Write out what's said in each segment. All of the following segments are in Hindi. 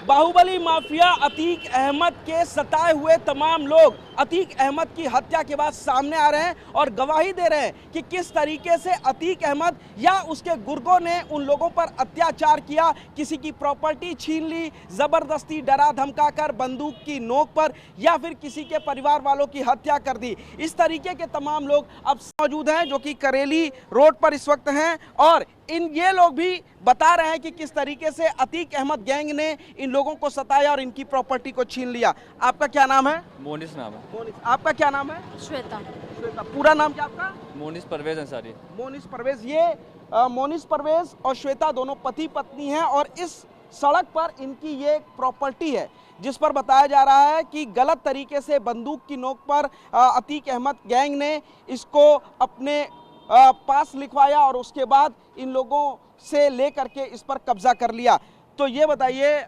बाहुबली माफिया अतीक अहमद के सताए हुए तमाम लोग अतीक अहमद की हत्या के बाद सामने आ रहे हैं और गवाही दे रहे हैं कि किस तरीके से अतीक अहमद या उसके गुर्गों ने उन लोगों पर अत्याचार किया, किसी की प्रॉपर्टी छीन ली, जबरदस्ती डरा धमकाकर बंदूक की नोक पर, या फिर किसी के परिवार वालों की हत्या कर दी। इस तरीके के तमाम लोग अब मौजूद हैं जो कि करेली रोड पर इस वक्त हैं और ये लोग भी बता रहे हैं कि किस तरीके से अतीक अहमद गैंग ने इन लोगों को सताया और इनकी प्रॉपर्टी को छीन लिया। आपका क्या नाम है? मोनिस नाम है। मोनिस। आपका क्या नाम है? श्वेता। श्वेता। पूरा नाम क्या आपका? मोनिस परवेज अंसारी। मोनिस परवेज। ये मोनिस परवेज और श्वेता दोनों पति पत्नी हैं और इस सड़क पर इनकी ये एक प्रॉपर्टी है जिस पर बताया जा रहा है कि गलत तरीके से बंदूक की नोक पर अतीक अहमद गैंग ने इसको अपने पास लिखवाया और उसके बाद इन लोगों से लेकर के इस पर कब्जा कर लिया। तो ये बताइए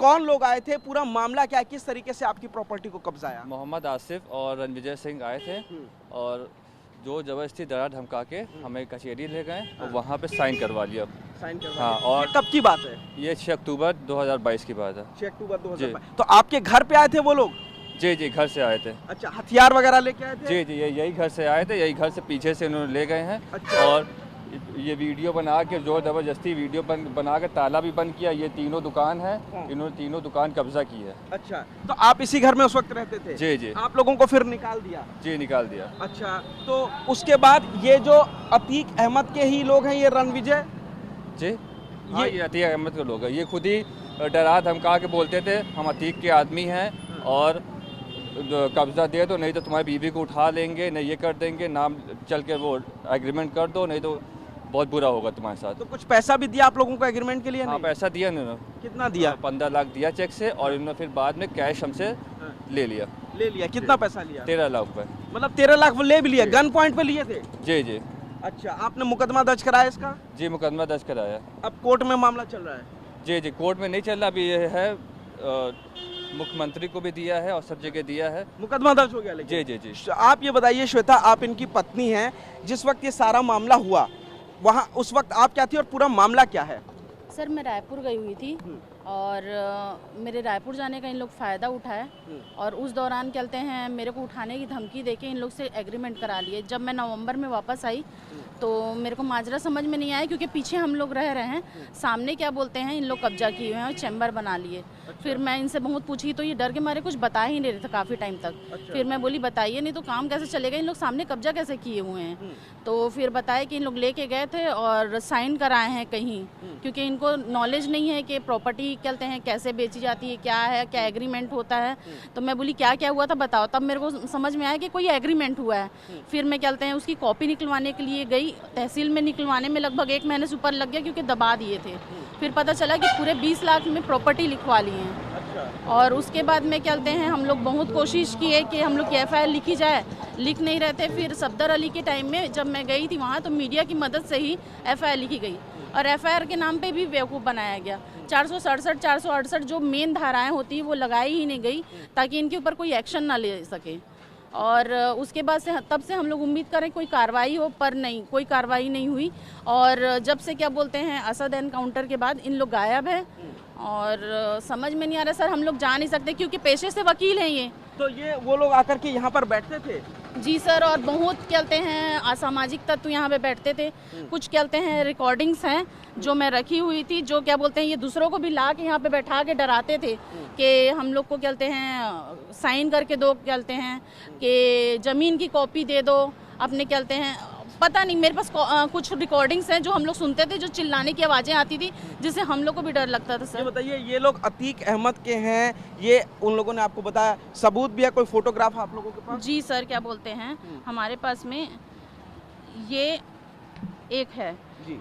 कौन लोग आए थे, पूरा मामला क्या है, किस तरीके से आपकी प्रॉपर्टी को कब्जाया? मोहम्मद आसिफ और रणविजय सिंह आए थे और जो जबरदस्ती डरा धमका के हमें कचहरी ले गए और वहाँ पे साइन करवा लिया। साइन करवा हाँ। लिया। और ये कब की बात है? ये 6 अक्टूबर 2022 की बात है। 6 अक्टूबर 2022। तो आपके घर पे आए थे वो लोग? जी जी, घर से आए थे। अच्छा, हथियार वगैरह लेके आए थे? जी जी, यही घर से आए थे, यही घर से पीछे से उन्होंने ले गए हैं। अच्छा। और ये वीडियो बना के जो जबरदस्ती वीडियो बना के ताला भी बंद किया। ये तीनों दुकान है, इन्होंने तीनों दुकान कब्जा की है। अच्छा, तो आप इसी घर में उस वक्त रहते थे? जी जी। आप लोगों को फिर निकाल दिया? जी, निकाल दिया। अच्छा, तो उसके बाद ये जो अतीक अहमद के ही लोग हैं, ये रणविजय जी, हाँ, ये अतीक अहमद के लोग हैं। ये खुद ही डरा धमका के बोलते थे हम अतीक के आदमी हैं और कब्जा दे दो, नहीं तो तुम्हारी बीवी को उठा लेंगे, नहीं ये कर देंगे, नाम चल के वो एग्रीमेंट कर दो, नहीं तो बहुत बुरा होगा तुम्हारे साथ। तो कुछ पैसा भी दिया आप लोगों को एग्रीमेंट के लिए? हाँ, नहीं? पैसा दिया इन्होंने। कितना दिया? 15 लाख दिया चेक से और इन्होंने फिर बाद में कैश हमसे ले लिया। ले लिया? कितना पैसा लिया? 13 लाख रुपए। मतलब 13 लाख वो ले भी लिया? गन पॉइंट पे लिए थे? जी जी। अच्छा, आपने मुकदमा दर्ज कराया इसका? जी, मुकदमा दर्ज कराया। अब कोर्ट में मामला चल रहा है? जी जी, कोर्ट में नहीं चल रहा, अभी ये है मुख्यमंत्री को भी दिया है और सब जगह दिया है। मुकदमा दर्ज हो गया लेकिन? जी जी जी। आप ये बताइए श्वेता, आप इनकी पत्नी हैं, जिस वक्त ये सारा मामला हुआ वहाँ उस वक्त आप क्या थी और पूरा मामला क्या है? सर, मैं रायपुर गई हुई थी और मेरे रायपुर जाने का इन लोग फ़ायदा उठाया और उस दौरान कहते हैं मेरे को उठाने की धमकी देके इन लोग से एग्रीमेंट करा लिए। जब मैं नवंबर में वापस आई तो मेरे को माजरा समझ में नहीं आया क्योंकि पीछे हम लोग रह रहे हैं, सामने क्या बोलते हैं इन लोग कब्जा किए हुए हैं और चैम्बर बना लिए। फिर मैं इनसे बहुत पूछी तो ये डर के मारे कुछ बता ही नहीं रहे थे काफ़ी टाइम तक। फिर मैं बोली बताइए, नहीं तो काम कैसे चलेगा, इन लोग सामने कब्जा कैसे किए हुए हैं। तो फिर बताया कि इन लोग लेके गए थे और साइन कराए हैं कहीं, क्योंकि इनको नॉलेज नहीं है कि प्रॉपर्टी कहते हैं कैसे बेची जाती है, क्या है, क्या एग्रीमेंट होता है। तो मैं बोली क्या क्या हुआ था बताओ, तब मेरे को समझ में आया कि कोई एग्रीमेंट हुआ है। फिर मैं कहते हैं उसकी कॉपी निकलवाने के लिए गई, तहसील में निकलवाने में लगभग 1 महीने से ऊपर लग गया क्योंकि दबा दिए थे। फिर पता चला कि पूरे 20 लाख में प्रॉपर्टी लिखवा ली है। और उसके बाद में कहते हैं हम लोग बहुत कोशिश किए कि हम लोग की FIR लिखी जाए, लिख नहीं रहे थे। फिर सफदर अली के टाइम में जब मैं गई थी वहाँ तो मीडिया की मदद से ही FIR लिखी गई और FIR के नाम पे भी बेवकूफ़ बनाया गया। 467, 468 जो मेन धाराएं होती हैं वो लगाई ही नहीं गई ताकि इनके ऊपर कोई एक्शन ना ले सके। और उसके बाद से तब से हम लोग उम्मीद करें कोई कार्रवाई हो, पर नहीं, कोई कार्रवाई नहीं हुई। और जब से क्या बोलते हैं असद एनकाउंटर के बाद इन लोग गायब है और समझ में नहीं आ रहा सर, हम लोग जा नहीं सकते क्योंकि पेशे से वकील हैं ये। तो ये वो लोग आकर के यहाँ पर बैठते थे? जी सर, और बहुत कहते हैं असामाजिक तत्व यहाँ पे बैठते थे। कुछ कहते हैं रिकॉर्डिंग्स हैं जो मैं रखी हुई थी, जो क्या बोलते हैं ये दूसरों को भी ला के यहाँ पे बैठा के डराते थे कि हम लोग को कहते हैं साइन करके दो, कहते हैं कि ज़मीन की कॉपी दे दो अपने, कहते हैं पता नहीं। मेरे पास कुछ रिकॉर्डिंग्स हैं जो हम लोग सुनते थे, जो चिल्लाने की आवाज़ें आती थी जिससे हम लोग को भी डर लगता था सर। ये बताइए, ये लोग अतीक अहमद के हैं, ये उन लोगों ने आपको बताया, सबूत भी है, कोई फोटोग्राफ आप लोगों के पास? जी सर, क्या बोलते हैं हमारे पास में ये एक है जी,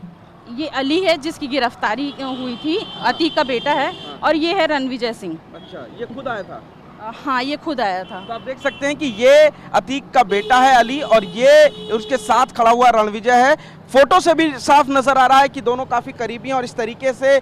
ये अली है जिसकी गिरफ्तारी हुई थी, अतीक का बेटा है। और ये है रणविजय सिंह। अच्छा, ये खुद आया था? हाँ, ये खुद आया था। तो आप देख सकते हैं कि ये अतीक का बेटा है अली और ये उसके साथ खड़ा हुआ रणविजय है। फोटो से भी साफ नजर आ रहा है कि दोनों काफी करीबी हैं और इस तरीके से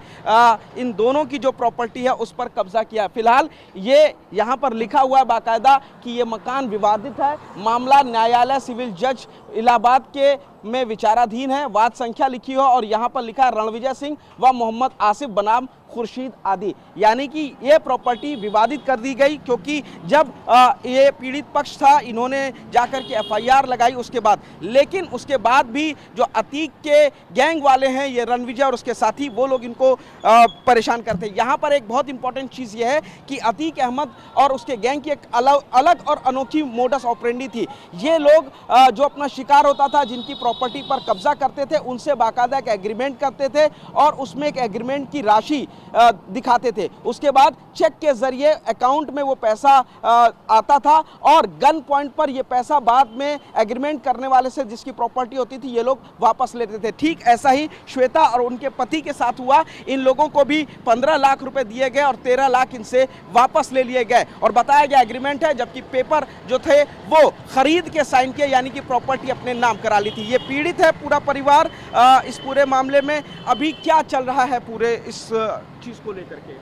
इन दोनों की जो प्रॉपर्टी है उस पर कब्जा किया। फिलहाल ये यहाँ पर लिखा हुआ है बाकायदा कि ये मकान विवादित है, मामला न्यायालय सिविल जज इलाहाबाद के में विचाराधीन है, वाद संख्या लिखी हो और यहाँ पर लिखा है रणविजय सिंह व मोहम्मद आसिफ बनाम खुर्शीद आदि। यानी कि ये प्रॉपर्टी विवादित कर दी गई क्योंकि जब ये पीड़ित पक्ष था इन्होंने जाकर के एफआईआर लगाई उसके बाद, लेकिन उसके बाद भी जो अतीक के गैंग वाले हैं ये रणविजय और उसके साथी वो लोग इनको परेशान करते हैं। यहाँ पर एक बहुत इंपॉर्टेंट चीज़ ये है कि अतीक अहमद और उसके गैंग की एक अलग और अनोखी मोडस ऑपरेंडी थी। ये लोग जो अपना शिकार होता था, जिनकी प्रॉपर्टी पर कब्जा करते थे, उनसे बाकायदा एक एग्रीमेंट करते थे और उसमें एक एग्रीमेंट की राशि दिखाते थे। उसके बाद चेक के जरिए अकाउंट में वो पैसा आता था और गन पॉइंट पर ये पैसा बाद में एग्रीमेंट करने वाले से जिसकी प्रॉपर्टी होती थी ये लोग वापस लेते थे। ठीक ऐसा ही श्वेता और उनके पति के साथ हुआ। इन लोगों को भी 15 लाख रुपए दिए गए और 13 लाख इनसे वापस ले लिए गए और बताया गया एग्रीमेंट है, जबकि पेपर जो थे वो खरीद के साइन किए, यानी कि प्रॉपर्टी अपने नाम करा ली थी। ये पीड़ित है पूरा परिवार। इस पूरे मामले में अभी क्या चल रहा है पूरे इस चीज को लेकर के?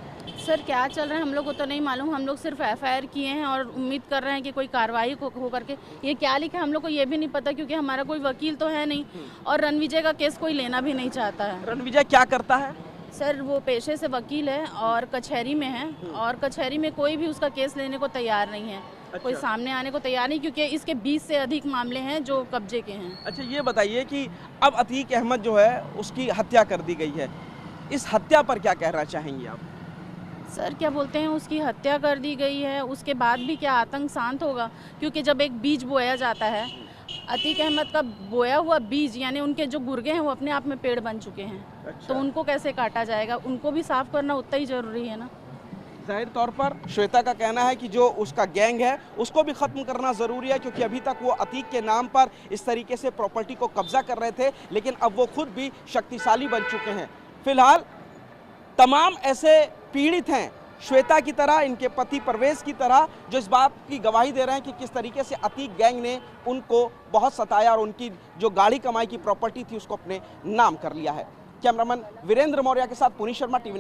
सर क्या चल रहा है हम लोग को तो नहीं मालूम, हम लोग सिर्फ एफआईआर किए हैं और उम्मीद कर रहे हैं कि कोई कार्रवाई हो करके। ये क्या लिखा है हम लोग को ये भी नहीं पता क्योंकि हमारा कोई वकील तो है नहीं और रणविजय का केस कोई लेना भी नहीं चाहता है। रणविजय क्या करता है? सर वो पेशे से वकील है और कचहरी में है और कचहरी में कोई भी उसका केस लेने को तैयार नहीं है। अच्छा। कोई सामने आने को तैयार नहीं क्योंकि इसके 20 से अधिक मामले हैं जो कब्जे के हैं। अच्छा ये बताइए कि अब अतीक अहमद जो है उसकी हत्या कर दी गई है, इस हत्या पर क्या कहना चाहेंगी आप? सर क्या बोलते हैं, उसकी हत्या कर दी गई है, उसके बाद भी क्या आतंक शांत होगा? क्योंकि जब एक बीज बोया जाता है, अतीक अहमद का बोया हुआ बीज यानी उनके जो गुर्गे हैं वो अपने आप में पेड़ बन चुके हैं। अच्छा। तो उनको कैसे काटा जाएगा? उनको भी साफ करना उतना ही जरूरी है ना। जाहिर तौर पर श्वेता का कहना है कि जो उसका गैंग है उसको भी ख़त्म करना ज़रूरी है क्योंकि अभी तक वो अतीक के नाम पर इस तरीके से प्रॉपर्टी को कब्जा कर रहे थे, लेकिन अब वो खुद भी शक्तिशाली बन चुके हैं। फिलहाल तमाम ऐसे पीड़ित हैं श्वेता की तरह, इनके पति परवेज की तरह, जो इस बात की गवाही दे रहे हैं कि किस तरीके से अतीक गैंग ने उनको बहुत सताया और उनकी जो गाड़ी कमाई की प्रॉपर्टी थी उसको अपने नाम कर लिया है। कैमरामैन वीरेंद्र मौर्य के साथ पुनीत शर्मा, टीवी